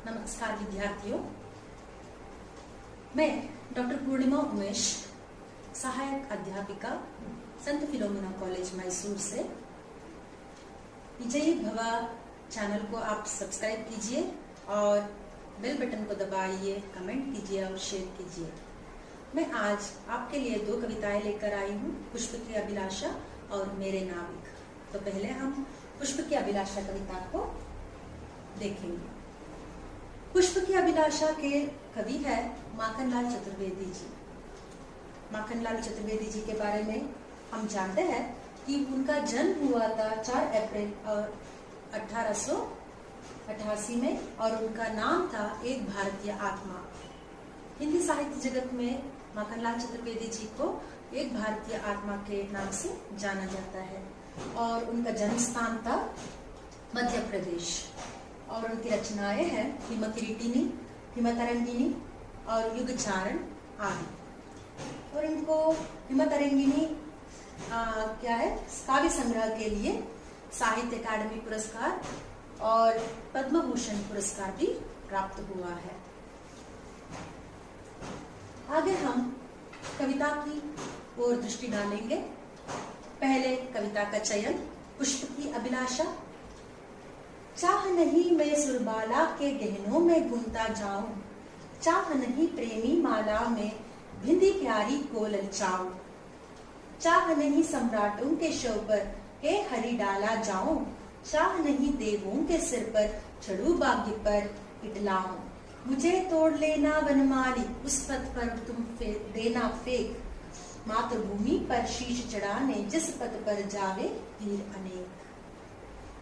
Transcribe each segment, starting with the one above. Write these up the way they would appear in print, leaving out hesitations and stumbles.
नमस्कार विद्यार्थियों, मैं डॉक्टर पूर्णिमा उमेश, सहायक अध्यापिका, संत फिलोमिना कॉलेज मैसूर से। विजयी भवा चैनल को आप सब्सक्राइब कीजिए और बेल बटन को दबाइए, कमेंट कीजिए और शेयर कीजिए। मैं आज आपके लिए दो कविताएं लेकर आई हूँ, पुष्प की अभिलाषा और मेरे नाविक। तो पहले हम पुष्प की अभिलाषा कविता को देखेंगे। पुष्प की अभिलाषा के कवि है माखनलाल चतुर्वेदी जी। माखनलाल चतुर्वेदी जी के बारे में हम जानते हैं कि उनका जन्म हुआ था 4 अप्रैल 1888 में और उनका नाम था एक भारतीय आत्मा। हिंदी साहित्य जगत में माखनलाल चतुर्वेदी जी को एक भारतीय आत्मा के नाम से जाना जाता है और उनका जन्म स्थान था मध्य प्रदेश। और उनकी रचनाएं हैं हिमकिरीटिनी, हिमतरंगिनी और युगचारण आदि। और इनको हिमतरंगिनी क्या है, काव्य संग्रह के लिए साहित्य अकादमी पुरस्कार और पद्म भूषण पुरस्कार भी प्राप्त हुआ है। आगे हम कविता की ओर दृष्टि डालेंगे। पहले कविता का चयन, पुष्प की अभिलाषा। चाह नहीं मैं सुरबाला के गहनों में घूमता जाऊं, चाह नहीं प्रेमी माला में भिंदी प्यारी को ललचाऊं, चाह नहीं सम्राटों के शव पर हे हरि डाला जाऊं, चाह नहीं देवों के सिर पर चढ़ू भाग्य पर इटलाऊं। मुझे तोड़ लेना वनमाली, उस पथ पर तुम देना फेंक, मातृभूमि पर शीश चढ़ाने जिस पथ पर जावे वीर अनेक।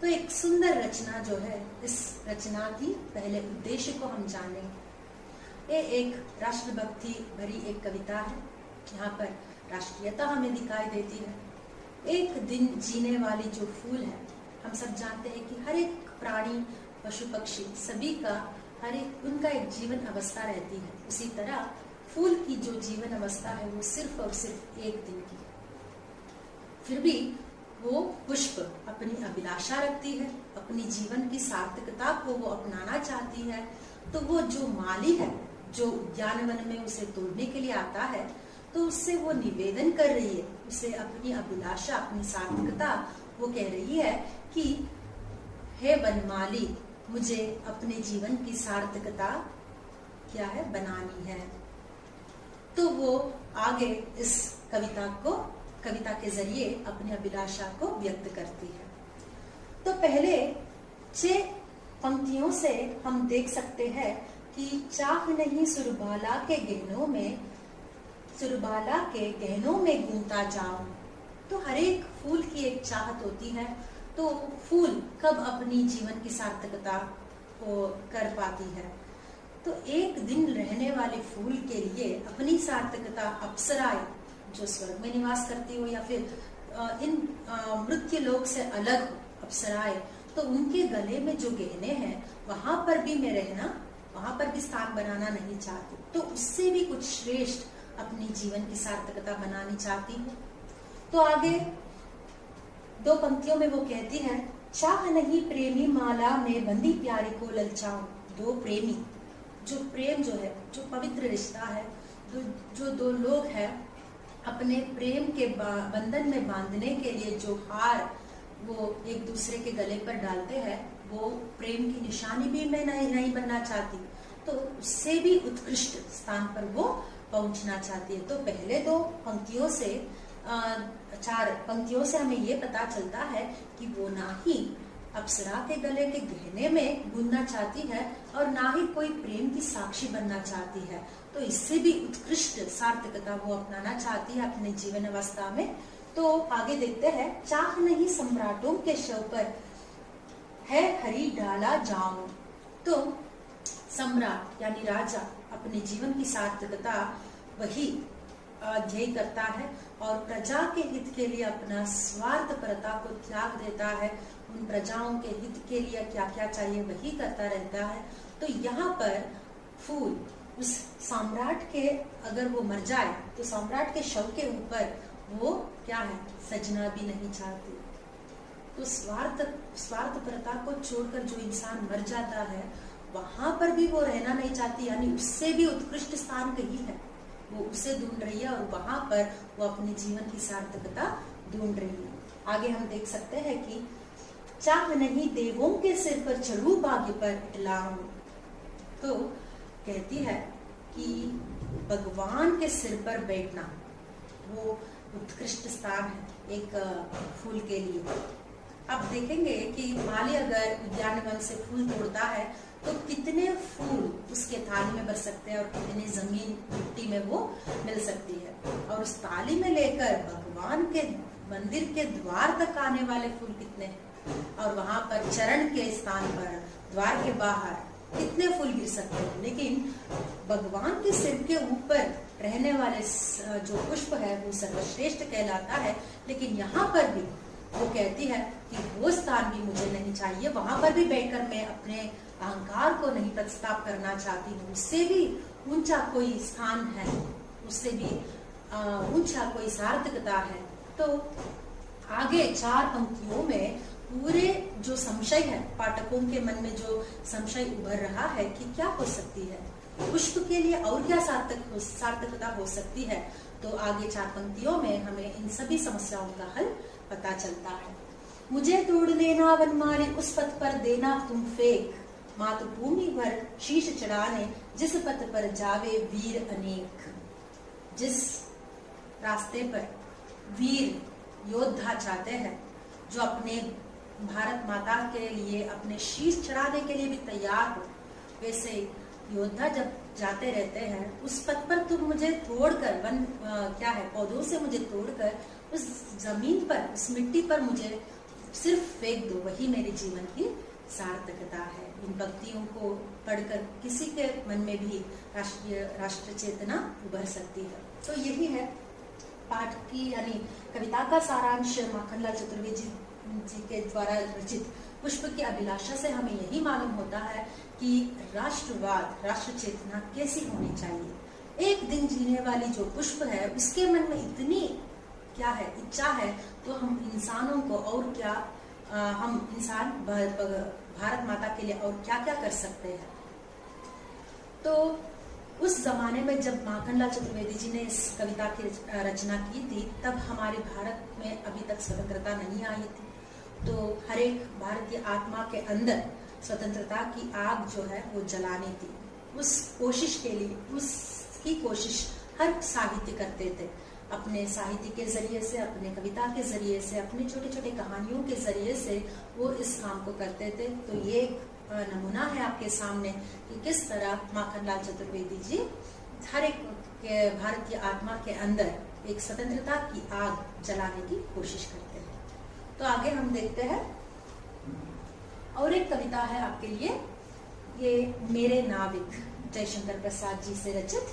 तो एक सुंदर रचना जो है, इस रचना की पहले उद्देश्य को हम जानेंगे। ये एक राष्ट्रभक्ति भरी एक कविता है। यहाँ पर राष्ट्रीयता हमें दिखाई देती है। एक दिन जीने वाली जो फूल है, हम सब जानते हैं कि हर एक प्राणी, पशु पक्षी सभी का हर एक उनका एक जीवन अवस्था रहती है। उसी तरह फूल की जो जीवन अवस्था है वो सिर्फ और सिर्फ एक दिन की। फिर भी वो पुष्प अपनी अभिलाषा रखती है, अपनी जीवन की सार्थकता को वो अपनाना चाहती है। तो वो जो माली है, जो उद्यानवन में उसे तोड़ने के लिए आता है, तो उससे वो निवेदन कर रही है, उसे अपनी अभिलाषा, अपनी सार्थकता वो कह रही है कि हे वनमाली, मुझे अपने जीवन की सार्थकता क्या है, बनानी है। तो वो आगे इस कविता के जरिए अपनी अभिलाषा को व्यक्त करती है। तो पहले 6 पंक्तियों से हम देख सकते हैं कि चाह नहीं सुरबाला के गहनों में घूमता जाऊं। तो हर एक फूल की एक चाहत होती है, तो फूल कब अपनी जीवन की सार्थकता को कर पाती है। तो एक दिन रहने वाले फूल के लिए अपनी सार्थकता अप्सराएं जो स्वर्ग में निवास करती हो या फिर इन मृत्यु लोक से अलग अप्सराएं, तो उनके गले में जो गहने हैं वहां पर भी मैं रहना, वहां पर भी स्थान बनाना नहीं चाहती। तो उससे भी कुछ श्रेष्ठ अपनी जीवन की सार्थकता बनानी चाहती हूँ। तो आगे 2 पंक्तियों में वो कहती है, चाह नहीं प्रेमी माला में बंदी प्यारी को ललचाऊं। 2 प्रेमी, जो प्रेम जो है, जो पवित्र रिश्ता है, जो 2 लोग हैं, अपने प्रेम के बंधन में बांधने के लिए जो हार वो एक दूसरे के गले पर डालते हैं, वो प्रेम की निशानी भी मैं नहीं बनना चाहती। तो उससे भी उत्कृष्ट स्थान पर वो पहुंचना चाहती है। तो पहले 2 पंक्तियों से 4 पंक्तियों से हमें ये पता चलता है कि वो ना ही अप्सरा के गले के गहने में गूंथना चाहती है और ना ही कोई प्रेम की साक्षी बनना चाहती है। तो इससे भी उत्कृष्ट सार्थकता वो अपनाना चाहती है अपने जीवन अवस्था में। तो आगे देखते हैं, चाह नहीं सम्राटों के शव पर है हरि डाला जाऊं। तो सम्राट यानी राजा अपने जीवन की सार्थकता वही ध्येय करता है और प्रजा के हित के लिए अपना स्वार्थपरता को त्याग देता है। उन प्रजाओं के हित के लिए क्या क्या चाहिए वही करता रहता है। तो यहाँ पर फूल उस सम्राट के, अगर वो मर जाए तो सम्राट के शव के ऊपर वो क्या है, सजना भी नहीं चाहती। तो स्वार्थपरता को छोड़कर जो इंसान मर जाता है वहां पर भी वो रहना नहीं चाहती, यानी उससे भी उत्कृष्ट स्थान कहीं है, वो उसे ढूंढ रही है और वहां पर वो अपने जीवन की सार्थकता ढूंढ रही है। आगे हम देख सकते हैं कि चाह नहीं देवों के सिर पर चढ़ू भाग्य पर इटलाऊं। तो कहती है कि भगवान के सिर पर बैठना वो उत्कृष्ट स्थान है एक फूल के लिए। अब देखेंगे कि माली अगर उद्यान वन से फूल तोड़ता है तो कितने फूल उसके थाली में भर सकते हैं और कितनी जमीन मिट्टी में वो मिल सकती है। और उस थाली में लेकर भगवान के मंदिर के द्वार तक आने वाले फूल कितने हैं, और वहां पर चरण के स्थान पर द्वार के बाहर कितने फूल गिर सकते हैं। लेकिन भगवान के सिर के ऊपर रहने वाले जो पुष्प है वो सर्वश्रेष्ठ कहलाता है। लेकिन यहाँ पर भी वो कहती है कि वो स्थान भी मुझे नहीं चाहिए, वहां पर भी बैठकर मैं अपने अहंकार को नहीं प्रस्ताव करना चाहती हूँ। उससे भी ऊंचा कोई स्थान है, उससे भी ऊंचा कोई सार्थकता है। तो आगे 4 पंक्तियों में पूरे जो संशय है, पाठकों के मन में जो संशय उभर रहा है कि क्या हो सकती है, पुष्प के लिए और क्या सार्थकता हो सकती है, तो आगे 4 पंक्तियों में हमें इन सभी समस्याओं का हल पता चलता है। मुझे तोड़ देना वनमाली, उस पथ पर देना तुम फेंक, मातृभूमि पर शीश चढ़ाने जिस पथ पर जावे वीर अनेक। जिस रास्ते पर वीर योद्धा जाते हैं, जो अपने भारत माता के लिए अपने शीश चढ़ाने के लिए भी तैयार हो, वैसे योद्धा जब जाते रहते हैं उस पथ पर तुम मुझे तोड़कर पौधों से मुझे तोड़कर उस जमीन पर, उस मिट्टी पर मुझे सिर्फ फेंक दो, वही मेरे जीवन की सार्थकता है। इन पंक्तियों को पढ़कर किसी के मन में भी राष्ट्र चेतना उभर सकती है। तो यही है पाठ की यानी कविता का सारांश। माखनलाल चतुर्वेदी जी के द्वारा रचित पुष्प की अभिलाषा से हमें यही मालूम होता है कि राष्ट्रवाद, राष्ट्र चेतना कैसी होनी चाहिए। एक दिन जीने वाली जो पुष्प है उसके मन में इतनी क्या है, इच्छा है, तो हम इंसानों को और क्या, हम इंसान भारत माता के लिए और क्या क्या कर सकते हैं। तो उस जमाने में जब माखनलाल चतुर्वेदी जी ने इस कविता की रचना की थी, तब हमारे भारत में अभी तक स्वतंत्रता नहीं आई थी। तो हर एक भारतीय आत्मा के अंदर स्वतंत्रता की आग जो है वो जलानी थी। उस कोशिश के लिए, उसकी कोशिश हर साहित्य करते थे, अपने साहित्य के जरिए से, अपने कविता के जरिए से, अपने छोटे छोटे कहानियों के जरिए से वो इस काम को करते थे। तो ये एक नमूना है आपके सामने कि किस तरह माखनलाल चतुर्वेदी जी हर एक भारतीय आत्मा के अंदर एक स्वतंत्रता की आग जलाने की कोशिश करते हैं। तो आगे हम देखते हैं और एक कविता है आपके लिए, ये मेरे नाविक, जयशंकर प्रसाद जी से रचित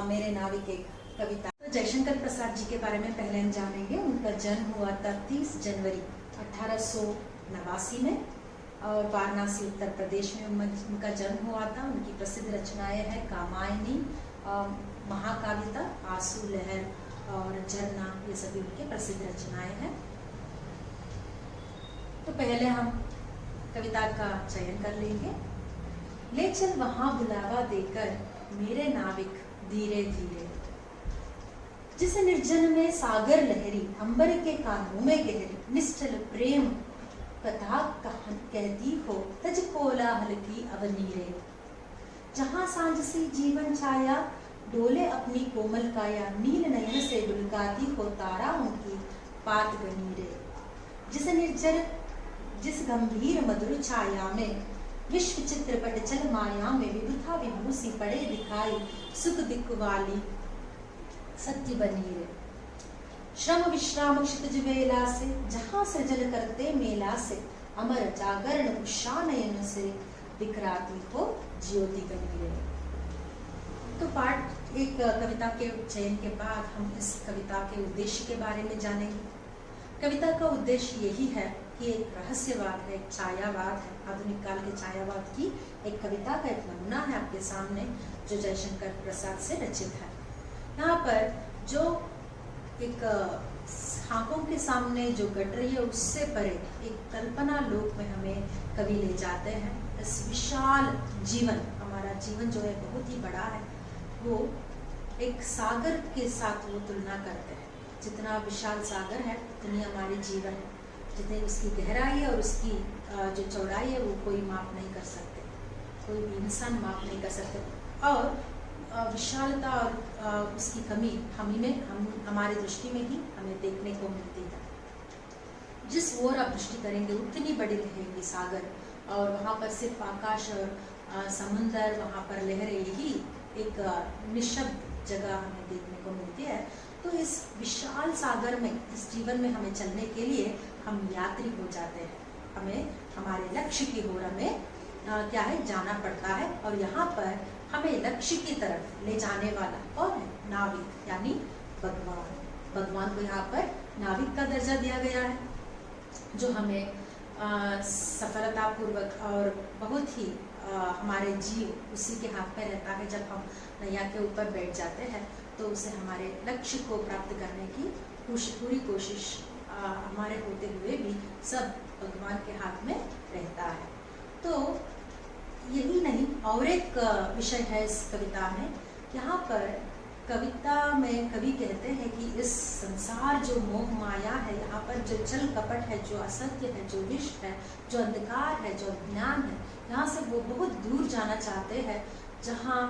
मेरे नाविक एक कविता। तो जयशंकर प्रसाद जी के बारे में पहले हम जानेंगे। उनका जन्म हुआ था 30 जनवरी 1889 में और वाराणसी उत्तर प्रदेश में उनका जन्म हुआ था। उनकी प्रसिद्ध रचनाएं हैं कामायनी, महाकाव्यता, आंसू लहर और झरना, ये सभी उनकी प्रसिद्ध रचनाएं हैं। तो पहले हम कविता का चयन कर लेंगे। ले चल वहां बुलावा देकर मेरे नाविक धीरे धीरे, जिस निर्जन में सागर लहरी, अंबर के कानों में गहरी, निश्चल प्रेम कथा कहती हो तज कोलाहल की अवनीरे। जहां सांझ सी जीवन छाया डोले अपनी कोमल काया, नील नयन से डुलकाती हो तारा उनकी पात गनीरे। जिस निर्जन, जिस गंभीर मधुर छाया में विश्व चित्रपट चल माया में विविधा विभूषी पड़े दिखाई, सुख दिख वाली सत्य बनी रे। श्रम विश्राम क्षितिज वेला से, जहां सृजन करते मेला से, अमर जागरण उषा नयन से दिखराती हो ज्योति बनी रे। तो पाठ एक कविता के चयन के बाद हम इस कविता के उद्देश्य के बारे में जानेंगे। कविता का उद्देश्य यही है कि एक रहस्यवाद है, एक छायावाद है, आधुनिक काल के छायावाद की एक कविता का एक नमूना है आपके सामने जो जयशंकर प्रसाद से रचित है। यहाँ पर जो एक आंखों के सामने जो घट रही है उससे परे एक कल्पना लोक में हमें कवि ले जाते हैं। इस विशाल जीवन, हमारा जीवन जो है बहुत ही बड़ा है, वो एक सागर के साथ वो तुलना करते हैं। जितना विशाल सागर है उतनी हमारी जीवन है, जितनी उसकी गहराई है और उसकी जो चौड़ाई है वो कोई माप नहीं कर सकते, कोई भी इंसान माप नहीं कर सकते। और विशालता और उसकी कमी हमारी दृष्टि में ही हमें देखने को मिलती है। जिस ओर आप दृष्टि करेंगे उतनी बड़ी रहेगी सागर, और वहाँ पर सिर्फ आकाश और समुंदर, वहाँ पर लहरें, यही एक निशब्द जगह हमें देखने को मिलती है। तो इस विशाल सागर में, इस जीवन में हमें चलने के लिए हम यात्री हो जाते हैं। हमें हमारे लक्ष्य की ओर हमें क्या है, जाना पड़ता है। और यहाँ पर हमें लक्ष्य की तरफ ले जाने वाला कौन है? नाविक, यानी भगवान। भगवान को यहाँ पर नाविक का दर्जा दिया गया है, जो हमें सफलतापूर्वक और बहुत ही हमारे जीव उसी के हाथ में रहता है। जब हम नैया के ऊपर बैठ जाते हैं तो उसे हमारे लक्ष्य को प्राप्त करने की पूरी कोशिश हमारे होते हुए भी सब भगवान के हाथ में रहता है। तो यही नहीं, और एक विषय है इस कविता में। यहाँ पर कविता में कवि कहते हैं कि इस संसार जो मोह माया है, यहाँ पर जो छल कपट है, जो असत्य है, जो विष है, जो अंधकार है, जो ज्ञान है, यहाँ से वो बहुत दूर जाना चाहते हैं, जहाँ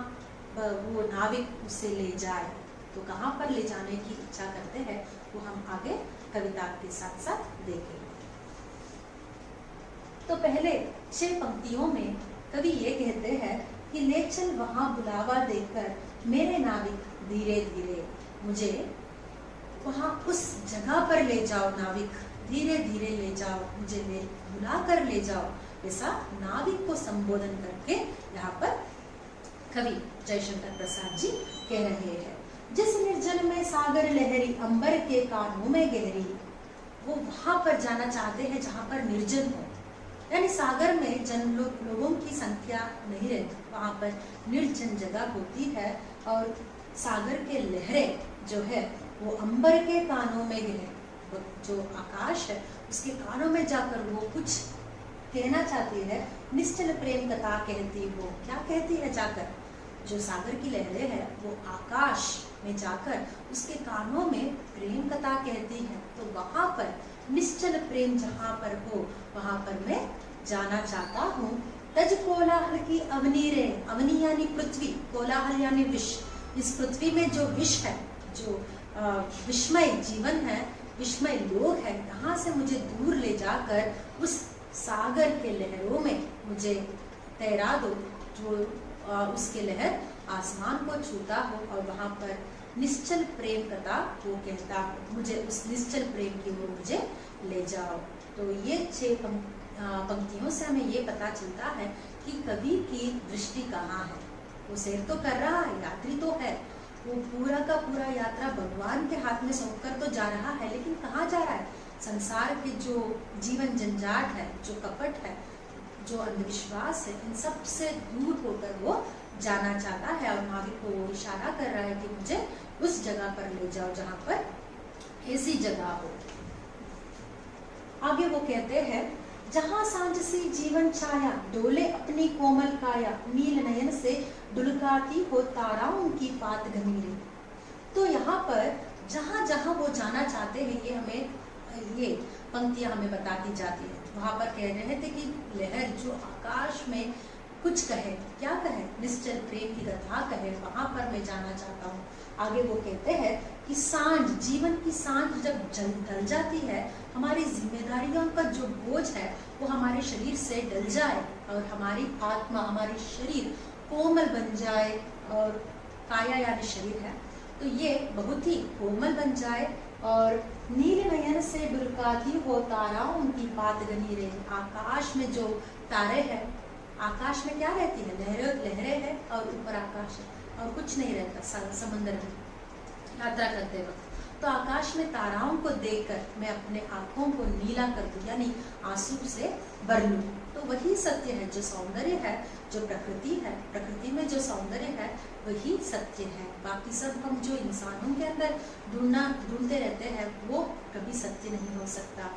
वो नाविक उसे ले जाए। तो कहाँ पर ले जाने की इच्छा करते हैं वो हम आगे कविता के साथ साथ देखेंगे। तो पहले 6 पंक्तियों में कवि ये कहते हैं कि ले चल वहाँ बुलावा देकर मेरे नाविक धीरे धीरे, मुझे वहाँ उस जगह पर ले जाओ नाविक, धीरे धीरे ले जाओ, मुझे बुला कर ले जाओ। ऐसा नाविक को संबोधन करके यहाँ पर कवि जयशंकर प्रसाद जी कह रहे हैं। जिस निर्जन में सागर लहरी, अंबर के कानों में गहरी, वो वहां पर जाना चाहते हैं जहां पर निर्जन हो, यानी सागर में लोगों की संख्या नहीं रहती, वहां पर निर्जन जगह होती है। और सागर के लहरें जो है वो अंबर के कानों में गहरी, जो आकाश है उसके कानों में जाकर वो कुछ कहना चाहती है। निश्चल प्रेम कथा कहती, वो क्या कहती है जाकर? जो सागर की लहरें है वो आकाश में जाकर उसके कानों में प्रेम कथा कहती है। तो वहां पर निश्चल प्रेम जहां पर हो वहां पर मैं जाना चाहता हूँ। तज कोलाहल की अवनी रे, अवनी यानी पृथ्वी, कोलाहल यानी विष। इस पृथ्वी में जो विष है, जो विस्मय जीवन है, विस्मय लोग है, यहाँ से मुझे दूर ले जाकर उस सागर के लहरों में मुझे तैरा दो, जो उसके लहर आसमान को छूता हो, और वहां पर निश्चल प्रेम कथा वो कहता हो, मुझे उस निश्चल प्रेम की ओर मुझे ले जाओ। तो ये 6 पंक्तियों से हमें ये पता चलता है कि कवि की दृष्टि कहाँ है। वो सैर तो कर रहा है, यात्री तो है, वो पूरा का पूरा यात्रा भगवान के हाथ में सौंपकर तो जा रहा है, लेकिन कहाँ जा रहा है? संसार के जो जीवन जंजाट है, जो कपट है, जो अंधविश्वास है, इन सब से दूर होकर वो जाना चाहता है। और नाविक को वो इशारा कर रहा है कि मुझे उस जगह पर ले जाओ जहां पर ऐसी जगह हो। आगे वो कहते हैं, जहां सांझ सी जीवन छाया, डोले अपनी कोमल काया, नील नयन से डुलकाती हो ताराओं की पात गमीरे। तो यहाँ पर जहां जहां वो जाना चाहते हैं, ये हमें ये पंक्तियां हमें बताती जाती है। वहां पर कह रहे थे कि लहर जो आकाश में कुछ कहे, क्या कहे? निश्चल प्रेम की कथा कहे, वहां पर मैं जाना चाहता हूँ। आगे वो कहते हैं कि सांझ, जीवन की सांझ जब ढल जाती है, हमारी जिम्मेदारियों का जो बोझ है वो हमारे शरीर से डल जाए, और हमारी आत्मा, हमारी शरीर कोमल बन जाए, और काया यानी शरीर है, तो ये बहुत ही कोमल बन जाए। और नील नयन से डुलकाती हो ताराओं की पात गनी रे, आकाश में जो तारे हैं, आकाश में क्या रहती है? लहरें है, और ऊपर आकाश है, और कुछ नहीं रहता समंदर में यात्रा करते वक्त। तो आकाश में ताराओं को देखकर मैं अपने आंखों को नीला कर दूं, यानी आंसू से भर लूं। तो वही सत्य है, जो सौंदर्य है, जो प्रकृति है, प्रकृति में जो सौंदर्य है वही सत्य है। बाकी सब हम जो इंसानों के अंदर ढूंढते रहते हैं वो कभी सत्य नहीं हो सकता।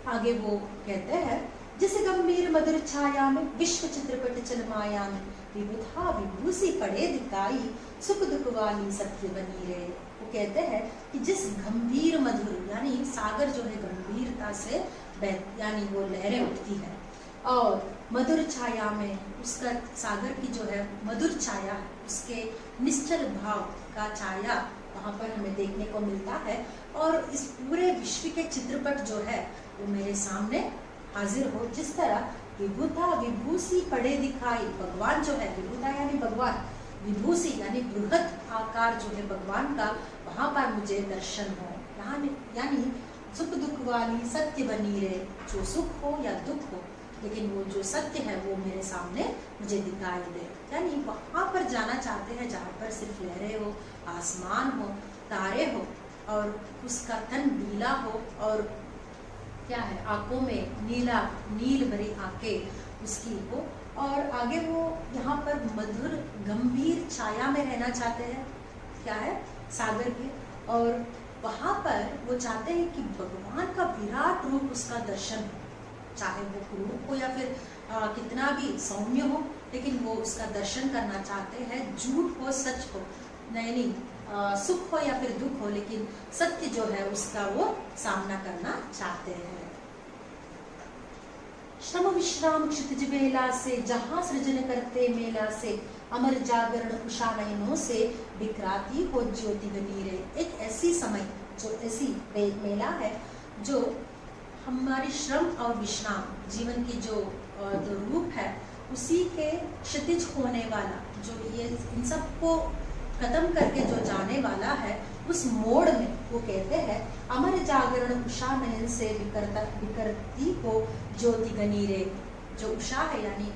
आगे वो कहते हैं, जिस गंभीर मधुर छाया में विश्व चित्रपट चल माया में विबुधा विभूषी पड़े दिखाई सुख दुख वाली सत्य बनी रहे। वो कहते हैं कि जिस गंभीर मधुर यानी सागर जो है गंभीरता से यानी वो लहरें उठती है और मधुर छाया में उसका सागर की जो है मधुर छाया है, उसके निश्चल भाव का छाया वहाँ पर हमें देखने को मिलता है और इस पूरे विश्व के चित्रपट जो है वो मेरे सामने हाजिर हो। जिस तरह विभुता विभूषी पड़े दिखाई, भगवान जो है विभुता यानी भगवान, विभूषी यानी बृहत आकार जो है भगवान का, वहां पर मुझे दर्शन हो, यानी सुख दुख वाली सत्य बनी रहे, जो सुख हो या दुख हो लेकिन वो जो सत्य है वो मेरे सामने मुझे दिखाई दे। यानी वहां पर जाना चाहते हैं जहाँ पर सिर्फ लहरें हो, आसमान हो, तारे हो और उसका तन नीला हो और क्या है आंखों में नील भरी आंखें उसकी हो और आगे वो यहाँ पर मधुर गंभीर छाया में रहना चाहते हैं, क्या है सागर के, और वहाँ पर वो चाहते हैं कि भगवान का विराट रूप उसका दर्शन हो, चाहे वो क्रूर हो या फिर कितना भी सौम्य हो, लेकिन वो उसका दर्शन करना चाहते हैं। झूठ हो सच हो नहीं, सुख हो या फिर दुख हो, लेकिन सत्य जो है उसका वो सामना करना चाहते हैं। श्रम विश्राम क्षितिज बेला से जहाँ सृजन करते मेला से अमर जागरण उषा नयनों से बिखराती हो ज्योति बनी रहे। एक ऐसी समय जो ऐसी मेला है जो हमारी श्रम और विश्राम जीवन की जो रूप है उसी के क्षितिज होने वाला, जो ये इन सबको खत्म करके जो जाने वाला है उस मोड़ में वो कहते हैं अमर जागरण उषा नयन से बिखरती हो ज्योति गनी रे। जो उषा है यानी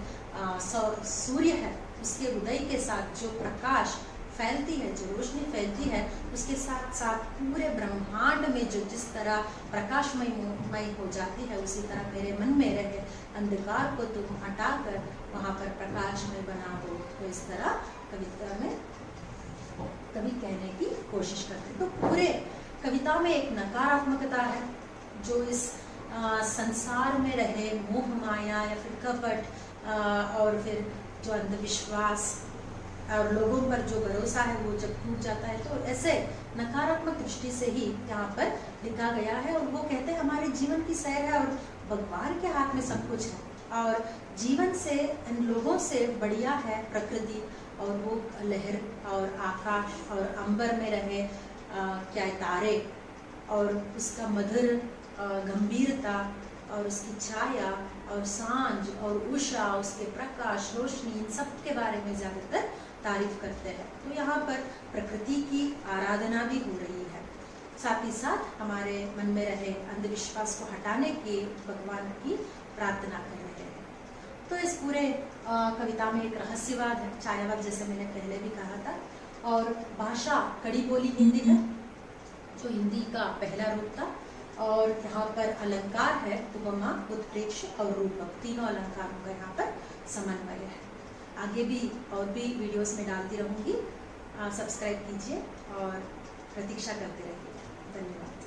सूर्य है, उसके उदय के साथ जो प्रकाश फैलती है, जो रोशनी फैलती है, उसके साथ साथ पूरे ब्रह्मांड में जो जिस तरह प्रकाशमय हो जाती है, उसी तरह मेरे मन में रहे अंधकार को तुम हटाकर वहाँ पर प्रकाशमय बना दो। तो इस तरह कविता में कवि कहने की कोशिश करते। तो पूरे कविता में एक नकारात्मकता है जो इस संसार में रहे मोह माया या फिर कपट और फिर जो अंधविश्वास और लोगों पर जो भरोसा है वो जब टूट जाता है, तो ऐसे नकारात्मक दृष्टि से ही यहाँ पर लिखा गया है। और वो कहते हैं हमारे जीवन की सैर है और भगवान के हाथ में सब कुछ है और जीवन से इन लोगों से बढ़िया है प्रकृति और वो लहर और आकाश और अंबर में रहे क्या तारे और उसका मधुर गंभीरता और उसकी छाया और सांझ और उषा, उसके प्रकाश रोशनी, इन सब के बारे में ज़्यादातर तारीफ करते हैं। तो यहाँ पर प्रकृति की आराधना भी हो रही है, साथ ही साथ हमारे मन में रहे अंधविश्वास को हटाने की भगवान की प्रार्थना कर रहे हैं। तो इस पूरे कविता में एक रहस्यवाद है, छायावाद जैसे मैंने पहले भी कहा था, और भाषा कड़ी बोली हिंदी है जो हिंदी का पहला रूप था। और यहाँ पर अलंकार है उपमा, उत्प्रेक्ष और रूपक, तीनों अलंकारों का यहाँ पर समन्वय है। आगे भी और भी वीडियोस में डालती रहूँगी, सब्सक्राइब कीजिए और प्रतीक्षा करते रहिए। धन्यवाद।